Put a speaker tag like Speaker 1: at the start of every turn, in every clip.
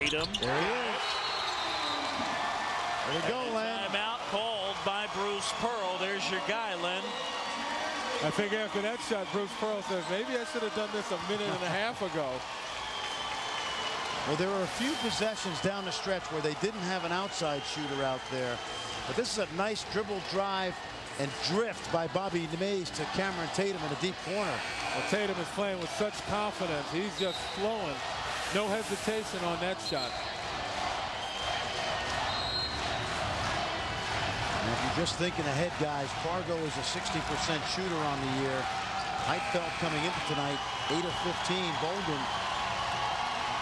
Speaker 1: There he is. There we go, Len.
Speaker 2: Timeout called by Bruce Pearl. There's your guy, Len.
Speaker 3: I think after that shot, Bruce Pearl says, maybe I should have done this a minute and a half ago.
Speaker 1: Well, there were a few possessions down the stretch where they didn't have an outside shooter out there. But this is a nice dribble drive and drift by Bobby Mays to Cameron Tatum in a deep corner.
Speaker 3: Well, Tatum is playing with such confidence. He's just flowing. No hesitation on that shot.
Speaker 1: And if you're just thinking ahead, guys, Fargo is a 60% shooter on the year. Heitfeld coming into tonight, 8 of 15. Bolden,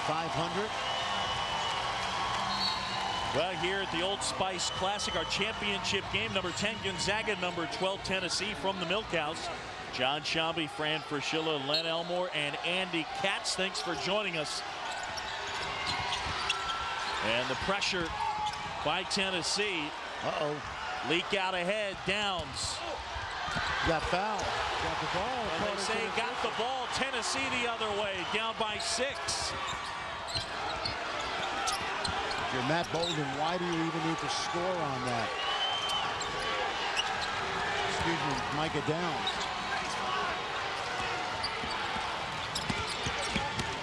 Speaker 1: 500.
Speaker 2: Well, here at the old Spice Classic, our championship game, number 10 Gonzaga, number 12 Tennessee from the Milk House. John Shambi, Fran Fraschilla, Len Elmore, and Andy Katz. Thanks for joining us. And the pressure by Tennessee.
Speaker 1: Uh-oh.
Speaker 2: Leak out ahead. Downs.
Speaker 1: Got fouled.
Speaker 3: Got the ball.
Speaker 2: And they say got the ball. Tennessee the other way. Down by 6.
Speaker 1: If you're Matt Bolden, why do you even need to score on that? Excuse me, Micah Downs.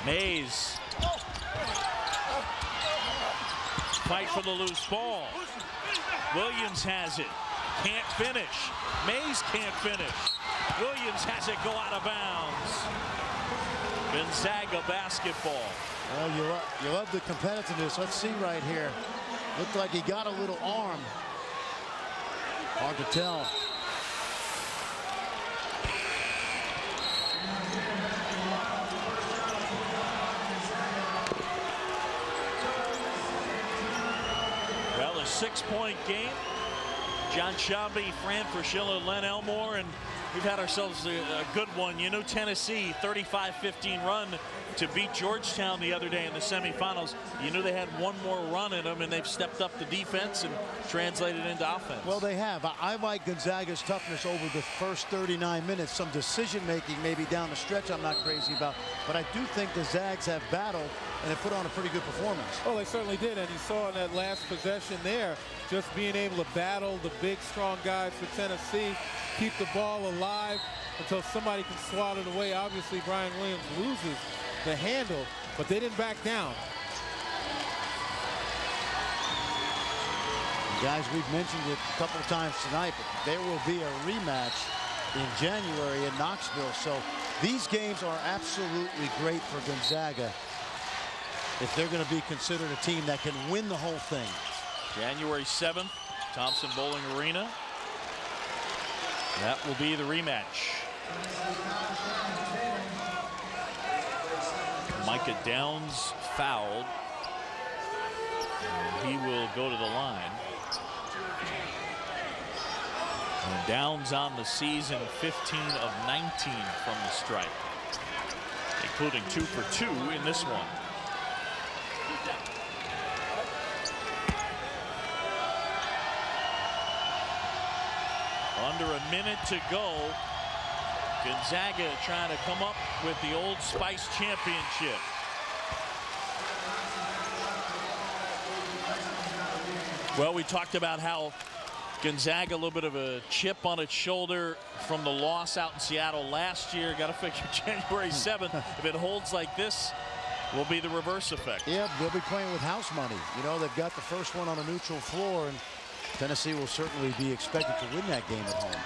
Speaker 2: Mays. Fight for the loose ball. Williams has it. Can't finish. Mays can't finish. Williams has it go out of bounds. Gonzaga basketball.
Speaker 1: Well, you love the competitiveness. Let's see right here. Looked like he got a little arm. Hard to tell.
Speaker 2: Well, a 6-point game. John Shambi, Fran Fraschilla, Len Elmore, and we've had ourselves a good one. You know, Tennessee 35-15 run to beat Georgetown the other day in the semifinals. You knew they had one more run in them, and they've stepped up the defense and translated into offense.
Speaker 1: Well, they have. I like Gonzaga's toughness over the first 39 minutes. Some decision-making maybe down the stretch I'm not crazy about, but I do think the Zags have battled and have put on a pretty good performance.
Speaker 3: Oh, they certainly did, and you saw in that last possession there, just being able to battle the big, strong guys for Tennessee, keep the ball alive until somebody can swat it away. Obviously, Brian Williams loses the handle, but they didn't back down.
Speaker 1: Guys, we've mentioned it a couple of times tonight, but there will be a rematch in January in Knoxville. So these games are absolutely great for Gonzaga if they're going to be considered a team that can win the whole thing.
Speaker 2: January 7th, Thompson Bowling Arena. That will be the rematch. Micah Downs fouled. He will go to the line. And Downs on the season, 15 of 19 from the stripe, including 2 for 2 in this one. Under a minute to go. Gonzaga trying to come up with the old Spice championship. Well, we talked about how Gonzaga, a little bit of a chip on its shoulder from the loss out in Seattle last year. Got to figure January 7th. If it holds like this, will be the reverse effect.
Speaker 1: Yeah, they'll be playing with house money. You know, they've got the first one on a neutral floor, and Tennessee will certainly be expected to win that game at home.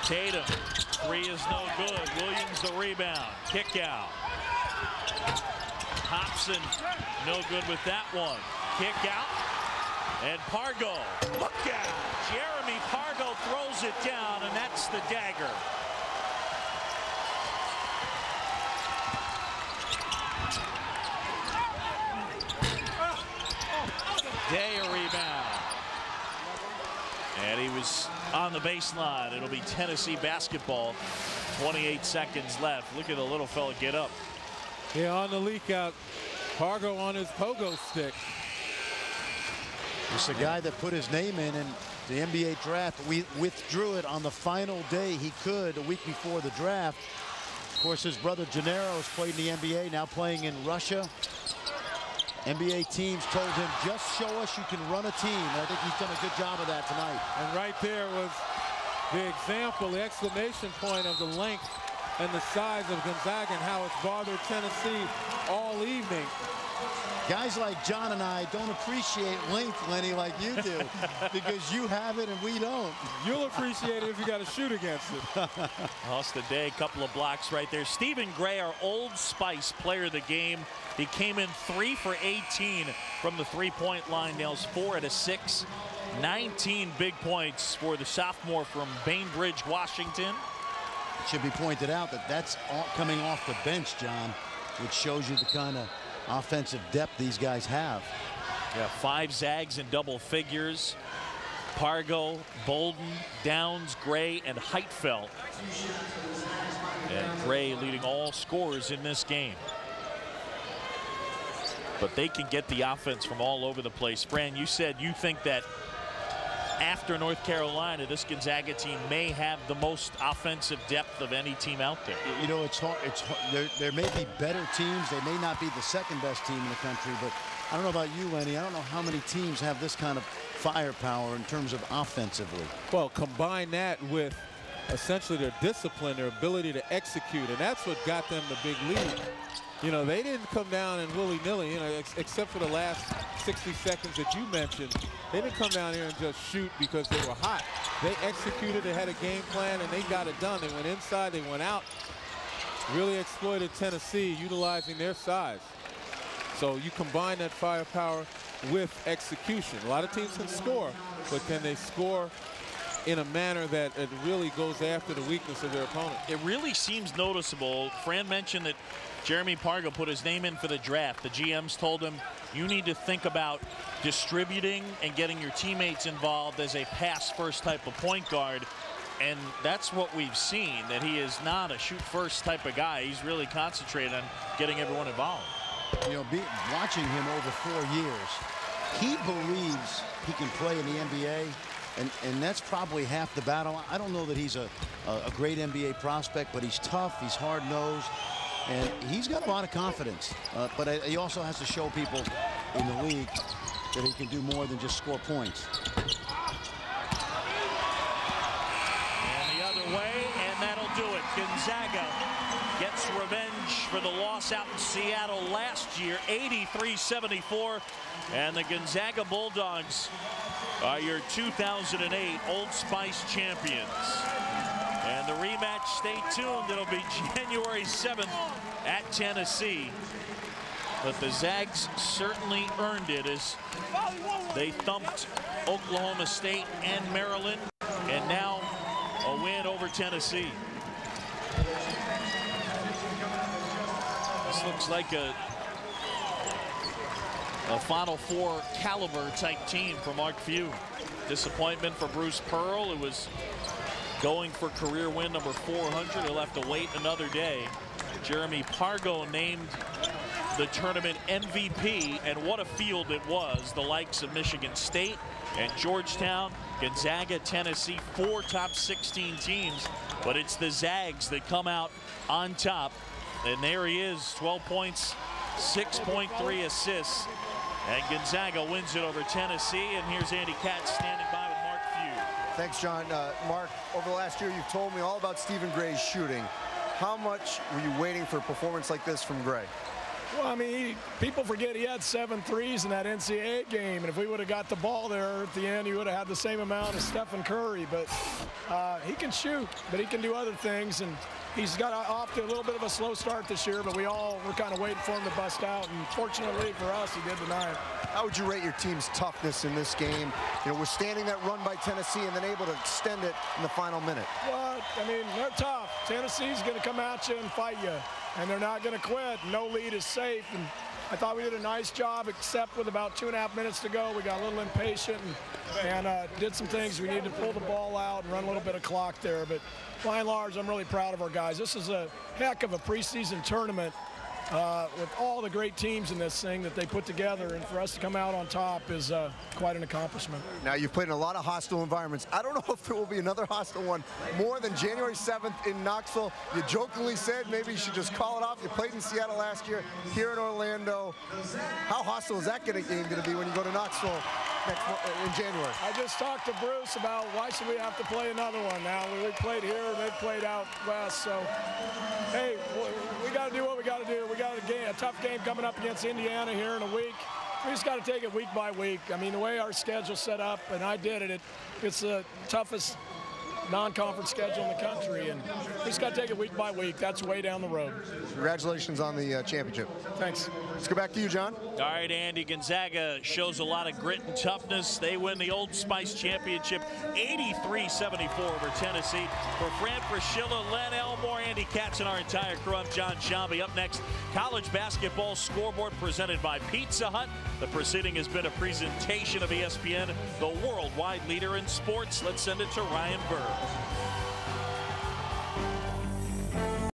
Speaker 2: Tatum, 3 is no good. Williams the rebound. Kick out. Hobson, no good with that one. Kick out. And Pargo, look out. Jeremy Pargo throws it down, and that's the dagger. Day a rebound. And he was on the baseline. It'll be Tennessee basketball. 28 seconds left. Look at the little fella get up.
Speaker 3: Yeah, on the leak out. Pargo on his pogo stick.
Speaker 1: It's the guy that put his name in the NBA draft. We withdrew it on the final day he could, a week before the draft. course, his brother Gennaro has played in the NBA, now playing in Russia. NBA teams told him, just show us you can run a team. And I think he's done a good job of that tonight.
Speaker 3: And right there was the example, the exclamation point of the length and the size of Gonzaga and how it's bothered Tennessee all evening.
Speaker 1: Guys like John and I don't appreciate length, Lenny, like you do, because you have it and we don't.
Speaker 3: You'll appreciate it if you got to shoot against it.
Speaker 2: Lost the day, couple of blocks right there. Stephen Gray, our Old Spice player of the game. He came in 3 for 18 from the three-point line, nails 4 out of 6. 19 big points for the sophomore from Bainbridge, Washington.
Speaker 1: It should be pointed out that that's all coming off the bench, John, which shows you the kind of offensive depth these guys have.
Speaker 2: Yeah, 5 Zags in double figures. Pargo, Bolden, Downs, Gray, and Heitfeld. And Gray leading all scorers in this game. But they can get the offense from all over the place. Fran, you said you think that after North Carolina, this Gonzaga team may have the most offensive depth of any team out there.
Speaker 1: You know, it's hard. There may be better teams. They may not be the second best team in the country, but I don't know about you, Lenny. I don't know how many teams have this kind of firepower in terms of offensively.
Speaker 3: Well, combine that with essentially their discipline, their ability to execute, and that's what got them the big lead. You know, they didn't come down and willy-nilly, you know, except for the last 60 seconds that you mentioned. They didn't come down here and just shoot because they were hot. They executed, they had a game plan, and they got it done. They went inside, they went out, really exploited Tennessee, utilizing their size. So you combine that firepower with execution. A lot of teams can score, but can they score in a manner that it really goes after the weakness of their opponent?
Speaker 2: It really seems noticeable. Fran mentioned that Jeremy Pargo put his name in for the draft. The GMs told him, you need to think about distributing and getting your teammates involved as a pass-first type of point guard. And that's what we've seen, that he is not a shoot-first type of guy. He's really concentrated on getting everyone involved.
Speaker 1: You know, watching him over 4 years, he believes he can play in the NBA. And that's probably half the battle. I don't know that he's a great NBA prospect, but he's tough, he's hard-nosed, and he's got a lot of confidence. But he also has to show people in the league that he can do more than just score points.
Speaker 2: And the other way, and that'll do it. Gonzaga gets revenge for the loss out in Seattle last year, 83-74. And the Gonzaga Bulldogs are your 2008 Old Spice champions. And the rematch, stay tuned, it'll be January 7th at Tennessee. But the Zags certainly earned it as they thumped Oklahoma State and Maryland, and now a win over Tennessee. This looks like a Final Four caliber type team for Mark Few. Disappointment for Bruce Pearl, who was going for career win number 400. He'll have to wait another day. Jeremy Pargo named the tournament MVP, and what a field it was. The likes of Michigan State and Georgetown, Gonzaga, Tennessee, 4 top 16 teams, but it's the Zags that come out on top. And there he is, 12 points, 6.3 assists. And Gonzaga wins it over Tennessee. And here's Andy Katz standing by with Mark Few.
Speaker 4: Thanks, John. Mark, over the last year, you've told me all about Stephen Gray's shooting. How much were you waiting for a performance like this from Gray?
Speaker 5: Well, I mean, people forget he had 7 threes in that NCAA game, and if we would have got the ball there at the end, he would have had the same amount as Stephen Curry. But he can shoot, but he can do other things, and he's got off to a little bit of a slow start this year, but we all were kind of waiting for him to bust out, and fortunately for us, he did tonight.
Speaker 4: How would you rate your team's toughness in this game? You know, withstanding that run by Tennessee and then able to extend it in the final minute.
Speaker 5: Well, I mean, they're tough. Tennessee's going to come at you and fight you, and they're not going to quit. No lead is safe, and I thought we did a nice job, except with about 2.5 minutes to go. We got a little impatient and did some things. We needed to pull the ball out and run a little bit of clock there, but by and large, I'm really proud of our guys. This is a heck of a preseason tournament, with all the great teams in this thing that they put together, and for us to come out on top is quite an accomplishment.
Speaker 4: Now, you've played in a lot of hostile environments. I don't know if there will be another hostile one more than January 7th in Knoxville. You jokingly said maybe you should just call it off. You played in Seattle last year, here in Orlando. How hostile is that game going to be when you go to Knoxville in January?
Speaker 5: I just talked to Bruce about why should we have to play another one now. We played here, they've played out west, so hey, we got to do what we got to do. We got a tough game coming up against Indiana here in a week. We just got to take it week by week. I mean, the way our schedule's set up, and I did it, it's the toughest non-conference schedule in the country, and we just got to take it week by week. That's way down the road.
Speaker 4: Congratulations on the championship.
Speaker 5: Thanks.
Speaker 4: Let's go back to you, John.
Speaker 2: All right, Andy, Gonzaga shows a lot of grit and toughness. They win the Old Spice Championship 83-74 over Tennessee. For Fran Fraschilla, Len Elmore, Andy Katz, and our entire crew, I'm John Shambi. Up next, college basketball scoreboard presented by Pizza Hut. The proceeding has been a presentation of ESPN, the worldwide leader in sports. Let's send it to Ryan Burr.